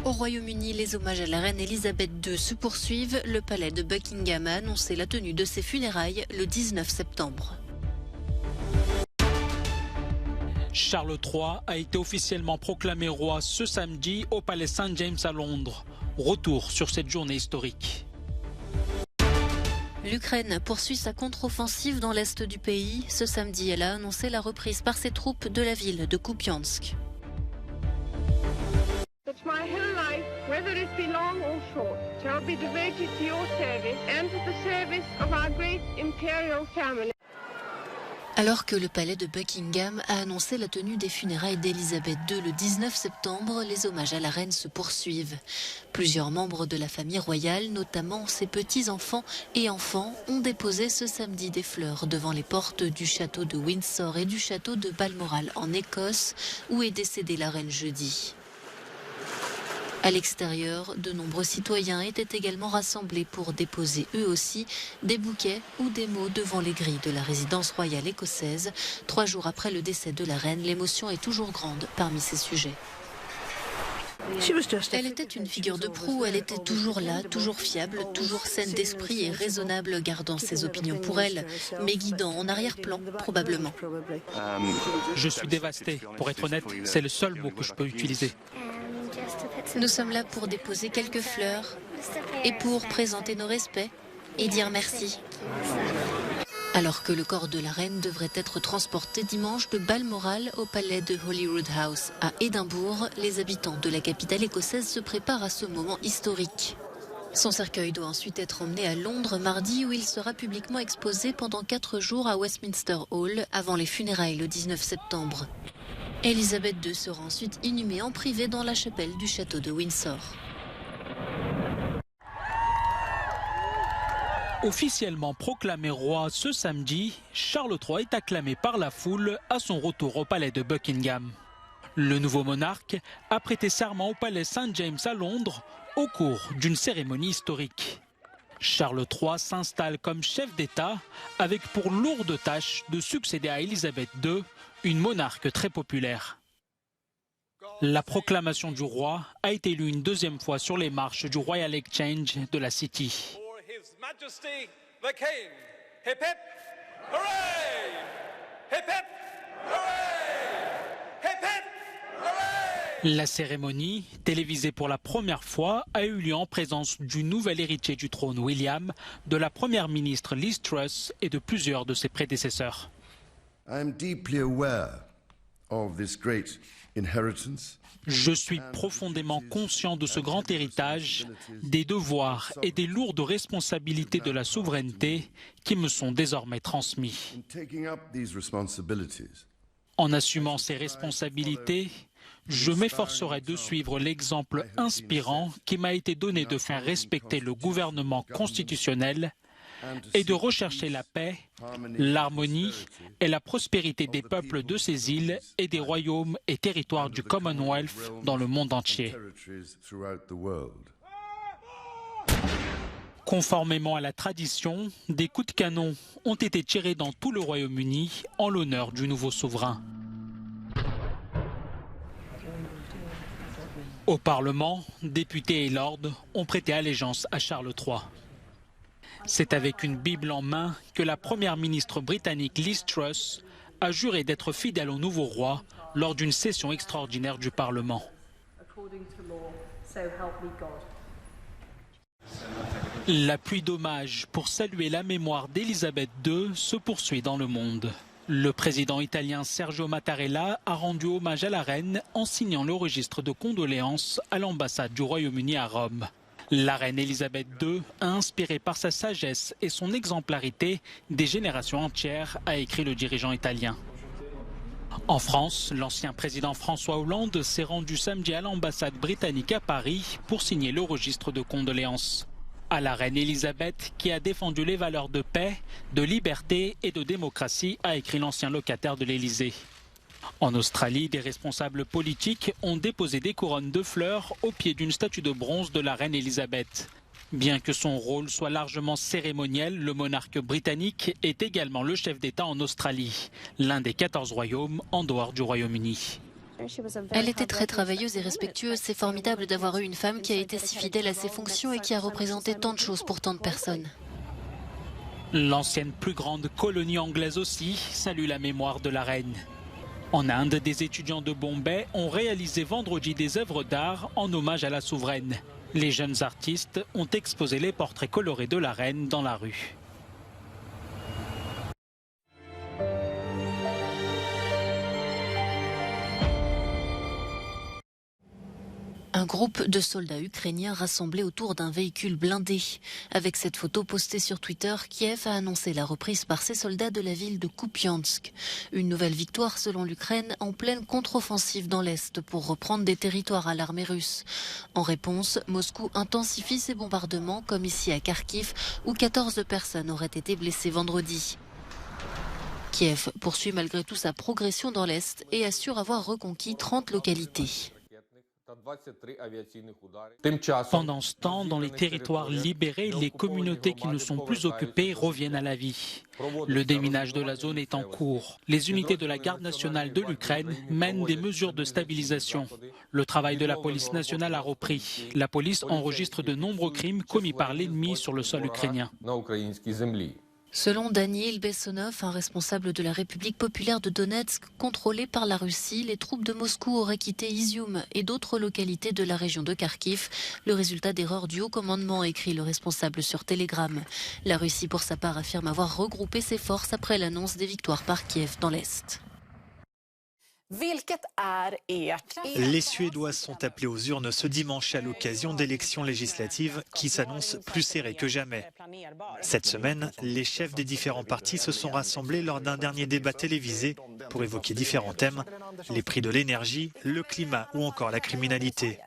Au Royaume-Uni, les hommages à la reine Elisabeth II se poursuivent. Le palais de Buckingham a annoncé la tenue de ses funérailles le 19 septembre. Charles III a été officiellement proclamé roi ce samedi au palais St James à Londres. Retour sur cette journée historique. L'Ukraine poursuit sa contre-offensive dans l'est du pays. Ce samedi, elle a annoncé la reprise par ses troupes de la ville de Kupiansk. My whole life, whether it be long or short, shall be devoted to your service and to the service of our great imperial family. Alors que le palais de Buckingham a annoncé la tenue des funérailles d'Elisabeth II le 19 septembre, les hommages à la reine se poursuivent. Plusieurs membres de la famille royale, notamment ses petits-enfants et enfants, ont déposé ce samedi des fleurs devant les portes du château de Windsor et du château de Balmoral en Écosse, où est décédée la reine jeudi. À l'extérieur, de nombreux citoyens étaient également rassemblés pour déposer eux aussi des bouquets ou des mots devant les grilles de la résidence royale écossaise. 3 jours après le décès de la reine, l'émotion est toujours grande parmi ces sujets. Elle était une figure de proue, elle était toujours là, toujours fiable, toujours saine d'esprit et raisonnable, gardant ses opinions pour elle, mais guidant en arrière-plan, probablement. Je suis dévasté. Pour être honnête, c'est le seul mot que je peux utiliser. Nous sommes là pour déposer quelques fleurs et pour présenter nos respects et dire merci. Alors que le corps de la reine devrait être transporté dimanche de Balmoral au palais de Holyrood House à Édimbourg, les habitants de la capitale écossaise se préparent à ce moment historique. Son cercueil doit ensuite être emmené à Londres mardi où il sera publiquement exposé pendant 4 jours à Westminster Hall avant les funérailles le 19 septembre. Elisabeth II sera ensuite inhumée en privé dans la chapelle du château de Windsor. Officiellement proclamé roi ce samedi, Charles III est acclamé par la foule à son retour au palais de Buckingham. Le nouveau monarque a prêté serment au palais St James à Londres au cours d'une cérémonie historique. Charles III s'installe comme chef d'État avec pour lourde tâche de succéder à Elisabeth II, une monarque très populaire. La proclamation du roi a été lue une 2e fois sur les marches du Royal Exchange de la City. Majesty the King. Hip hip, hooray! Hip hip, hooray! Hip hip, hooray! La cérémonie, télévisée pour la première fois, a eu lieu en présence du nouvel héritier du trône William, de la première ministre Liz Truss et de plusieurs de ses prédécesseurs. Je suis profondément conscient de ce grand héritage, des devoirs et des lourdes responsabilités de la souveraineté qui me sont désormais transmis. En assumant ces responsabilités, je m'efforcerai de suivre l'exemple inspirant qui m'a été donné de faire respecter le gouvernement constitutionnel et de rechercher la paix, l'harmonie et la prospérité des peuples de ces îles et des royaumes et territoires du Commonwealth dans le monde entier. Conformément à la tradition, des coups de canon ont été tirés dans tout le Royaume-Uni en l'honneur du nouveau souverain. Au Parlement, députés et lords ont prêté allégeance à Charles III. C'est avec une Bible en main que la première ministre britannique Liz Truss a juré d'être fidèle au nouveau roi lors d'une session extraordinaire du Parlement. La pluie d'hommages pour saluer la mémoire d'Elisabeth II se poursuit dans le monde. Le président italien Sergio Mattarella a rendu hommage à la reine en signant le registre de condoléances à l'ambassade du Royaume-Uni à Rome. La reine Elisabeth II a inspiré par sa sagesse et son exemplarité des générations entières, a écrit le dirigeant italien. En France, l'ancien président François Hollande s'est rendu samedi à l'ambassade britannique à Paris pour signer le registre de condoléances. À la reine Elisabeth, qui a défendu les valeurs de paix, de liberté et de démocratie, a écrit l'ancien locataire de l'Élysée. En Australie, des responsables politiques ont déposé des couronnes de fleurs au pied d'une statue de bronze de la reine Elisabeth. Bien que son rôle soit largement cérémoniel, le monarque britannique est également le chef d'État en Australie, l'un des 14 royaumes en dehors du Royaume-Uni. Elle était très travailleuse et respectueuse. C'est formidable d'avoir eu une femme qui a été si fidèle à ses fonctions et qui a représenté tant de choses pour tant de personnes. L'ancienne plus grande colonie anglaise aussi salue la mémoire de la reine. En Inde, des étudiants de Bombay ont réalisé vendredi des œuvres d'art en hommage à la souveraine. Les jeunes artistes ont exposé les portraits colorés de la reine dans la rue. Un groupe de soldats ukrainiens rassemblés autour d'un véhicule blindé. Avec cette photo postée sur Twitter, Kiev a annoncé la reprise par ses soldats de la ville de Kupiansk. Une nouvelle victoire selon l'Ukraine en pleine contre-offensive dans l'Est pour reprendre des territoires à l'armée russe. En réponse, Moscou intensifie ses bombardements comme ici à Kharkiv où 14 personnes auraient été blessées vendredi. Kiev poursuit malgré tout sa progression dans l'Est et assure avoir reconquis 30 localités. Pendant ce temps, dans les territoires libérés, les communautés qui ne sont plus occupées reviennent à la vie. Le déminage de la zone est en cours. Les unités de la garde nationale de l'Ukraine mènent des mesures de stabilisation. Le travail de la police nationale a repris. La police enregistre de nombreux crimes commis par l'ennemi sur le sol ukrainien. Selon Daniil Bessonov, un responsable de la République populaire de Donetsk, contrôlée par la Russie, les troupes de Moscou auraient quitté Izium et d'autres localités de la région de Kharkiv. Le résultat d'erreurs du haut commandement, écrit le responsable sur Telegram. La Russie, pour sa part, affirme avoir regroupé ses forces après l'annonce des victoires par Kiev dans l'Est. Les Suédois sont appelés aux urnes ce dimanche à l'occasion d'élections législatives qui s'annoncent plus serrées que jamais. Cette semaine, les chefs des différents partis se sont rassemblés lors d'un dernier débat télévisé pour évoquer différents thèmes, les prix de l'énergie, le climat ou encore la criminalité.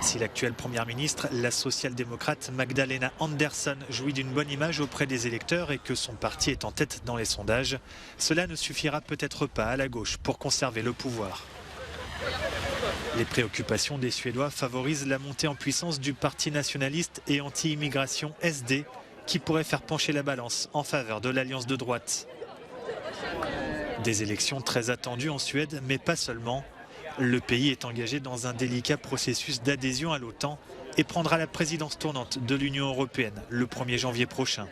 Si l'actuelle première ministre, la social-démocrate Magdalena Andersson, jouit d'une bonne image auprès des électeurs et que son parti est en tête dans les sondages, cela ne suffira peut-être pas à la gauche pour conserver le pouvoir. Les préoccupations des Suédois favorisent la montée en puissance du parti nationaliste et anti-immigration SD, qui pourrait faire pencher la balance en faveur de l'alliance de droite. Des élections très attendues en Suède, mais pas seulement. Le pays est engagé dans un délicat processus d'adhésion à l'OTAN et prendra la présidence tournante de l'Union européenne le 1er janvier prochain.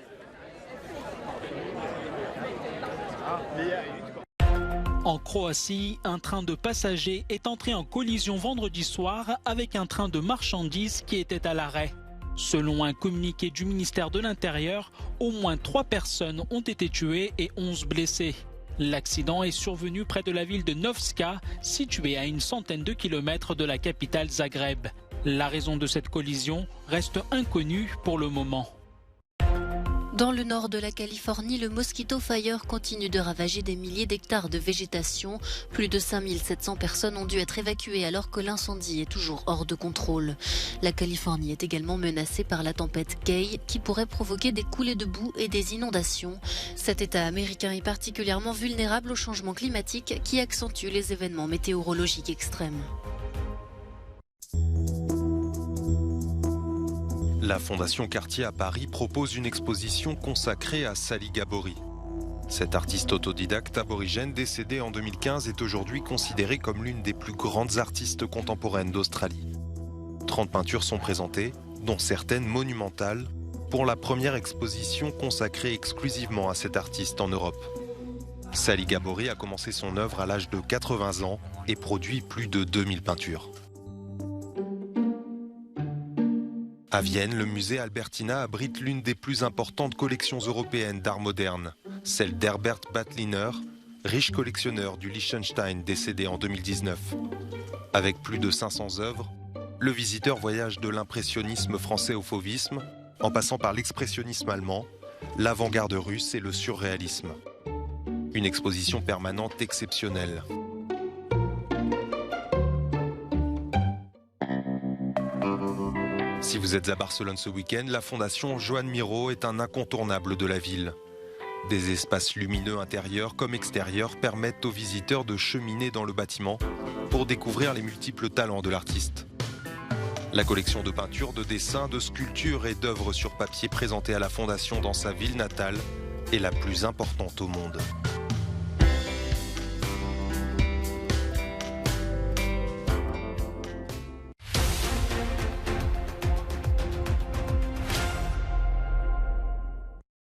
En Croatie, un train de passagers est entré en collision vendredi soir avec un train de marchandises qui était à l'arrêt. Selon un communiqué du ministère de l'Intérieur, au moins 3 personnes ont été tuées et 11 blessées. L'accident est survenu près de la ville de Novska, située à une centaine de kilomètres de la capitale Zagreb. La raison de cette collision reste inconnue pour le moment. Dans le nord de la Californie, le Mosquito Fire continue de ravager des milliers d'hectares de végétation. Plus de 5700 personnes ont dû être évacuées alors que l'incendie est toujours hors de contrôle. La Californie est également menacée par la tempête Kay qui pourrait provoquer des coulées de boue et des inondations. Cet État américain est particulièrement vulnérable au changement climatique qui accentue les événements météorologiques extrêmes. La Fondation Cartier à Paris propose une exposition consacrée à Sally Gabori. Cette artiste autodidacte aborigène décédée en 2015 est aujourd'hui considérée comme l'une des plus grandes artistes contemporaines d'Australie. 30 peintures sont présentées, dont certaines monumentales, pour la première exposition consacrée exclusivement à cette artiste en Europe. Sally Gabori a commencé son œuvre à l'âge de 80 ans et produit plus de 2000 peintures. À Vienne, le musée Albertina abrite l'une des plus importantes collections européennes d'art moderne, celle d'Herbert Batliner, riche collectionneur du Liechtenstein décédé en 2019. Avec plus de 500 œuvres, le visiteur voyage de l'impressionnisme français au fauvisme, en passant par l'expressionnisme allemand, l'avant-garde russe et le surréalisme. Une exposition permanente exceptionnelle. Si vous êtes à Barcelone ce week-end, la Fondation Joan Miró est un incontournable de la ville. Des espaces lumineux intérieurs comme extérieurs permettent aux visiteurs de cheminer dans le bâtiment pour découvrir les multiples talents de l'artiste. La collection de peintures, de dessins, de sculptures et d'œuvres sur papier présentées à la Fondation dans sa ville natale est la plus importante au monde.